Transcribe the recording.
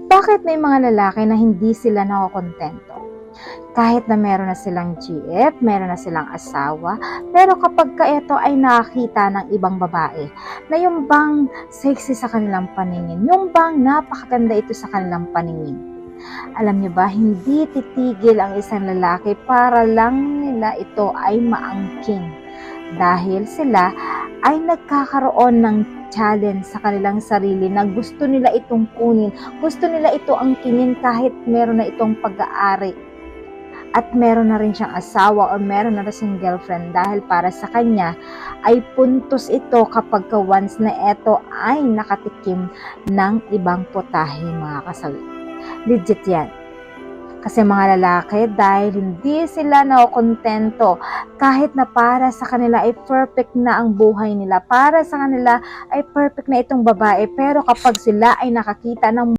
Bakit may mga lalaki na hindi sila nakokontento? Kahit na meron na silang GF, meron na silang asawa, pero kapag ka ito ay nakakita ng ibang babae, na yung bang sexy sa kanilang paningin, yung bang napakaganda ito sa kanilang paningin. Alam niyo ba, hindi titigil ang isang lalaki para lang nila ito ay maangkin. Dahil sila ay nagkakaroon ng challenge sa kanilang sarili na gusto nila itong kunin, gusto nila ito angkinin kahit meron na itong pag-aari at meron na rin siyang asawa o meron na rin siyang girlfriend, dahil para sa kanya ay puntos ito kapag once na ito ay nakatikim ng ibang putahe, mga kasawi. Legit yan. Kasi mga lalaki, dahil hindi sila nakokontento kahit na para sa kanila ay perfect na ang buhay nila, para sa kanila ay perfect na itong babae, pero kapag sila ay nakakita ng